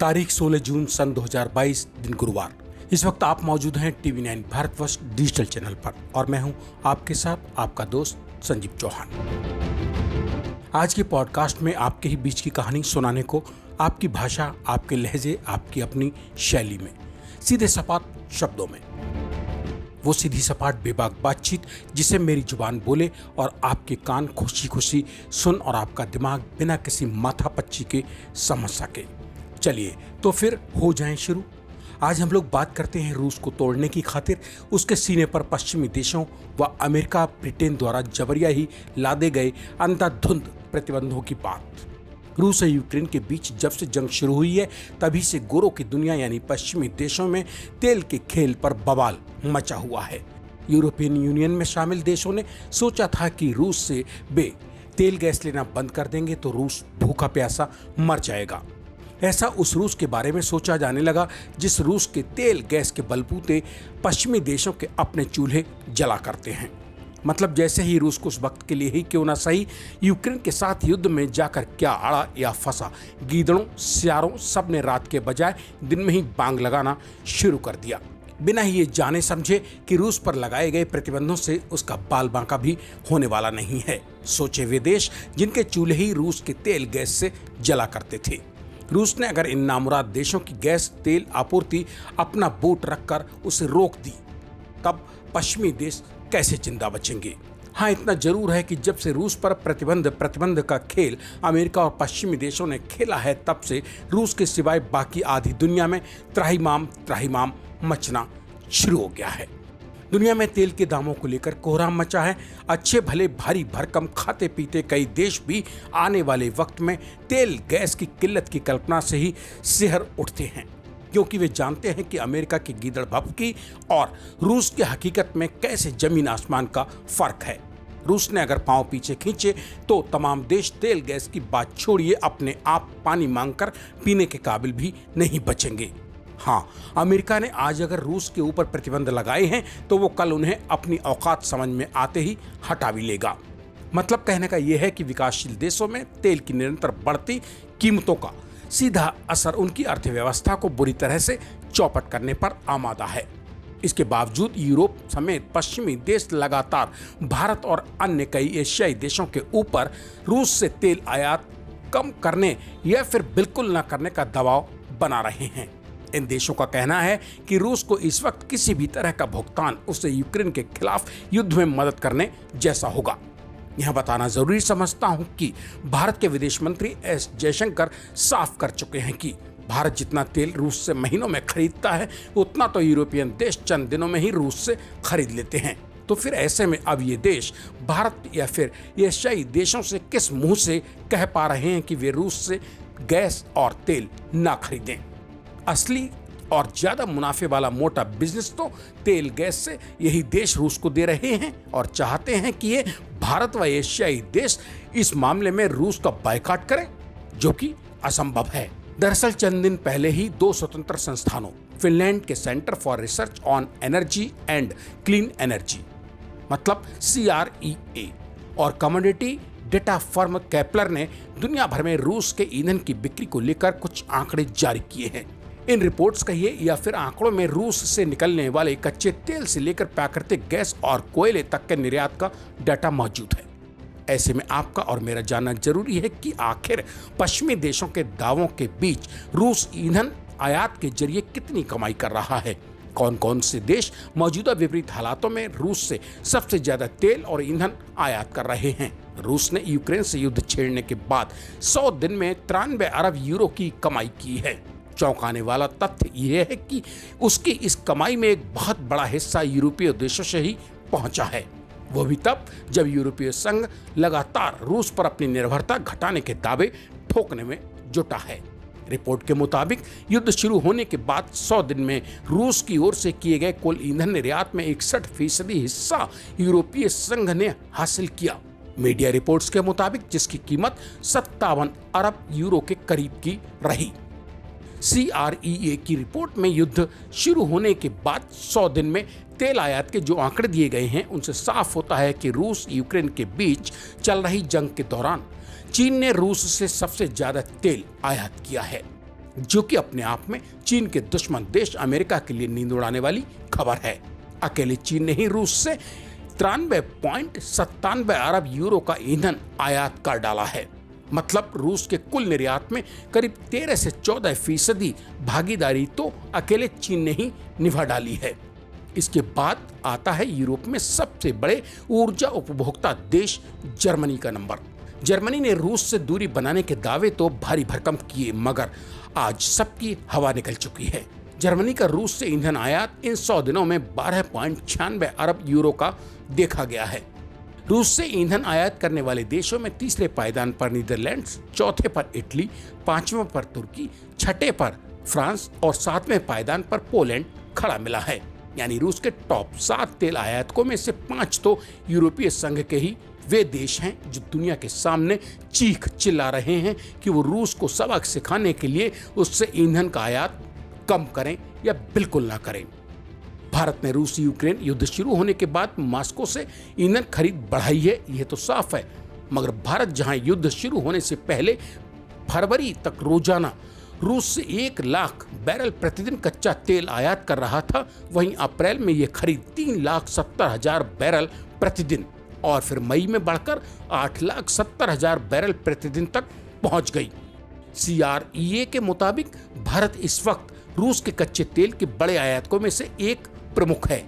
तारीख 16 जून सन 2022 दिन गुरुवार। इस वक्त आप मौजूद हैं टीवी9 भारतवर्ष डिजिटल चैनल पर और मैं हूं आपके साथ आपका दोस्त संजीव चौहान। आज के पॉडकास्ट में आपके ही बीच की कहानी सुनाने को आपकी भाषा, आपके लहजे, आपकी अपनी शैली में, सीधे सपाट शब्दों में, वो सीधी सपाट बेबाक बातचीत जिसे मेरी जुबान बोले और आपके कान खुशी खुशी सुन और आपका दिमाग बिना किसी माथापच्ची के समझ सके। चलिए तो फिर हो जाएं शुरू। आज हम लोग बात करते हैं रूस को तोड़ने की खातिर उसके सीने पर पश्चिमी देशों व अमेरिका, ब्रिटेन द्वारा जबरिया ही लादे गए अंधाधुंध प्रतिबंधों की बात। रूस और यूक्रेन के बीच जब से जंग शुरू हुई है तभी से गोरों की दुनिया यानी पश्चिमी देशों में तेल के खेल पर बवाल मचा हुआ है। यूरोपियन यूनियन में शामिल देशों ने सोचा था कि रूस से वे तेल गैस लेना बंद कर देंगे तो रूस भूखा प्यासा मर जाएगा। ऐसा उस रूस के बारे में सोचा जाने लगा जिस रूस के तेल गैस के बलबूते पश्चिमी देशों के अपने चूल्हे जला करते हैं। मतलब जैसे ही रूस को उस वक्त के लिए ही क्यों ना सही यूक्रेन के साथ युद्ध में जाकर क्या अड़ा या फंसा, गीदड़ों सियारों सब ने रात के बजाय दिन में ही बांग लगाना शुरू कर दिया, बिना ही ये जाने समझे कि रूस पर लगाए गए प्रतिबंधों से उसका बाल बांका भी होने वाला नहीं है। सोचे वे देश जिनके चूल्हे ही रूस के तेल गैस से जला करते थे। रूस ने अगर इन नामुराद देशों की गैस तेल आपूर्ति अपना बूट रखकर उसे रोक दी तब पश्चिमी देश कैसे जिंदा बचेंगे। हाँ, इतना जरूर है कि जब से रूस पर प्रतिबंध का खेल अमेरिका और पश्चिमी देशों ने खेला है तब से रूस के सिवाय बाकी आधी दुनिया में त्राहिमाम मचना शुरू हो गया है। दुनिया में तेल के दामों को लेकर कोहराम मचा है। अच्छे भले भारी भरकम खाते पीते कई देश भी आने वाले वक्त में तेल गैस की किल्लत की कल्पना से ही सिहर उठते हैं, क्योंकि वे जानते हैं कि अमेरिका की गीदड़ भभकी और रूस की हकीकत में कैसे जमीन आसमान का फर्क है। रूस ने अगर पांव पीछे खींचे तो तमाम देश तेल गैस की बात छोड़िए अपने आप पानी मांगकर पीने के काबिल भी नहीं बचेंगे। हाँ, अमेरिका ने आज अगर रूस के ऊपर प्रतिबंध लगाए हैं तो वो कल उन्हें अपनी औकात समझ में आते ही हटा भी लेगा। मतलब कहने का यह है कि विकासशील देशों में तेल की निरंतर बढ़ती कीमतों का सीधा असर उनकी अर्थव्यवस्था को बुरी तरह से चौपट करने पर आमादा है। इसके बावजूद यूरोप समेत पश्चिमी देश लगातार भारत और अन्य कई एशियाई देशों के ऊपर रूस से तेल आयात कम करने या फिर बिल्कुल न करने का दबाव बना रहे हैं। इन देशों का कहना है कि रूस को इस वक्त किसी भी तरह का भुगतान उसे यूक्रेन के खिलाफ युद्ध में मदद करने जैसा होगा। यहां बताना जरूरी समझता हूं कि भारत के विदेश मंत्री एस जयशंकर साफ कर चुके हैं कि भारत जितना तेल रूस से महीनों में खरीदता है उतना तो यूरोपियन देश चंद दिनों में ही रूस से खरीद लेते हैं। तो फिर ऐसे में अब ये देश भारत या फिर एशियाई देशों से किस मुंह से कह पा रहे हैं कि वे रूस से गैस और तेल ना खरीदें। असली और ज्यादा मुनाफे वाला मोटा बिजनेस तो तेल गैस से यही देश रूस को दे रहे हैं और चाहते हैं कि ये भारत व एशियाई देश इस मामले में रूस का बायकॉट करें, जो कि असंभव है। दरअसल चंद दिन पहले ही दो स्वतंत्र संस्थानों फिनलैंड के centre for research on energy and clean energy मतलब CREA और कमोडिटी डेटा फर्म केपलर ने दुनिया भर में रूस के ईंधन की बिक्री को लेकर कुछ आंकड़े जारी किए हैं। इन रिपोर्ट्स कहिए या फिर आंकड़ों में रूस से निकलने वाले कच्चे तेल से लेकर प्राकृतिक गैस और कोयले तक के निर्यात का डाटा मौजूद है। ऐसे में आपका और मेरा जानना जरूरी है कि आखिर पश्चिमी देशों के दावों के बीच रूस ईंधन आयात के जरिए कितनी कमाई कर रहा है। कौन कौन से देश मौजूदा विपरीत हालातों में रूस से सबसे ज्यादा तेल और ईंधन आयात कर रहे हैं। रूस ने यूक्रेन से युद्ध छेड़ने के बाद 100 दिन में 93 अरब यूरो की कमाई की है। चौंकाने वाला तथ्य यह है कि उसकी इस कमाई में एक बहुत बड़ा हिस्सा यूरोपीय देशों से ही पहुंचा है, वो भी तब जब यूरोपीय संघ लगातार रूस पर अपनी निर्भरता घटाने के दावे ठोकने में जुटा है। रिपोर्ट के मुताबिक युद्ध शुरू होने के बाद 100 दिन में रूस की ओर से किए गए कुल ईंधन निर्यात में 61% हिस्सा यूरोपीय संघ ने हासिल किया। मीडिया रिपोर्ट्स के मुताबिक जिसकी कीमत 57 अरब यूरो के करीब की रही। CREA की रिपोर्ट में युद्ध शुरू होने के बाद 100 दिन में तेल आयात के जो आंकड़े दिए गए हैं उनसे साफ होता है कि रूस यूक्रेन के बीच चल रही जंग के दौरान चीन ने रूस से सबसे ज्यादा तेल आयात किया है। जो कि अपने आप में चीन के दुश्मन देश अमेरिका के लिए नींद उड़ाने वाली खबर है। अकेले चीन ने ही रूस से 93.97 अरब यूरो का ईंधन आयात कर डाला है। मतलब रूस के कुल निर्यात में करीब 13 से 14% भागीदारी तो अकेले चीन ने ही निभा डाली है। इसके बाद आता है यूरोप में सबसे बड़े ऊर्जा उपभोक्ता देश जर्मनी का नंबर। जर्मनी ने रूस से दूरी बनाने के दावे तो भारी भरकम किए, मगर आज सबकी हवा निकल चुकी है। जर्मनी का रूस से ईंधन आयात इन 100 दिनों में 12.96 अरब यूरो का देखा गया है। रूस से ईंधन आयात करने वाले देशों में तीसरे पायदान पर नीदरलैंड्स, चौथे पर इटली, पांचवें पर तुर्की, छठे पर फ्रांस और सातवें पायदान पर पोलैंड खड़ा मिला है। यानी रूस के टॉप 7 तेल आयातकों में से 5 तो यूरोपीय संघ के ही वे देश हैं जो दुनिया के सामने चीख चिल्ला रहे हैं कि वो रूस को सबक सिखाने के लिए उससे ईंधन का आयात कम करें या बिल्कुल ना करें। भारत ने रूस यूक्रेन युद्ध शुरू होने के बाद मॉस्को से ईंधन खरीद बढ़ाई है, यह तो साफ है। मगर भारत जहां युद्ध शुरू होने से पहले फरवरी तक रोजाना रूस से 1 लाख बैरल प्रतिदिन कच्चा तेल आयात कर रहा था, वहीं अप्रैल में यह खरीद 3,70,000 बैरल प्रतिदिन और फिर मई में बढ़कर 8,70,000 बैरल प्रतिदिन तक पहुंच गई। CREA के मुताबिक भारत इस वक्त रूस के कच्चे तेल के बड़े आयातकों में से एक प्रमुख है।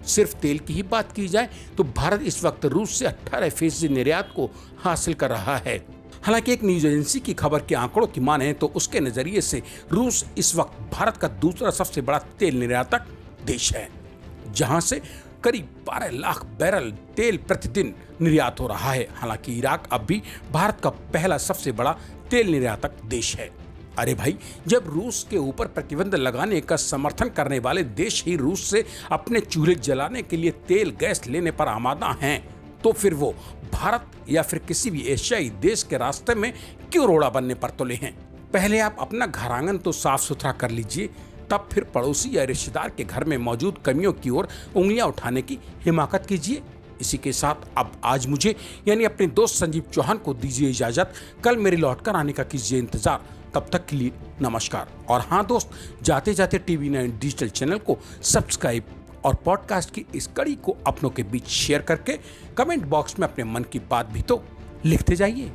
सिर्फ तेल की ही बात की जाए तो भारत इस वक्त रूस से 18% निर्यात को हासिल कर रहा है। हालांकि एक न्यूज एजेंसी की खबर के आंकड़ों की माने तो उसके नजरिए से रूस इस वक्त भारत का दूसरा सबसे बड़ा तेल निर्यातक देश है, जहां से करीब 12 लाख बैरल तेल प्रतिदिन निर्यात हो रहा है। हालांकि इराक अब भी भारत का पहला सबसे बड़ा तेल निर्यातक देश है। अरे भाई, जब रूस के ऊपर प्रतिबंध लगाने का समर्थन करने वाले देश ही रूस से अपने चूल्हे जलाने के लिए तेल गैस लेने पर आमादा हैं, तो फिर वो भारत या फिर किसी भी एशियाई देश के रास्ते में क्यों रोड़ा बनने पर तुले हैं। पहले आप अपना घर आंगन तो साफ सुथरा कर लीजिए, तब फिर पड़ोसी या रिश्तेदार के घर में मौजूद कमियों की ओर उंगलियां उठाने की हिमाकत कीजिए। इसी के साथ अब आज मुझे यानी अपने दोस्त संजीव चौहान को दीजिए इजाजत। कल मेरे लौटकर आने का कीजिए इंतजार। तब तक के लिए नमस्कार। और हाँ दोस्त, जाते जाते TV9 डिजिटल चैनल को सब्सक्राइब और पॉडकास्ट की इस कड़ी को अपनों के बीच शेयर करके कमेंट बॉक्स में अपने मन की बात भी तो लिखते जाइए।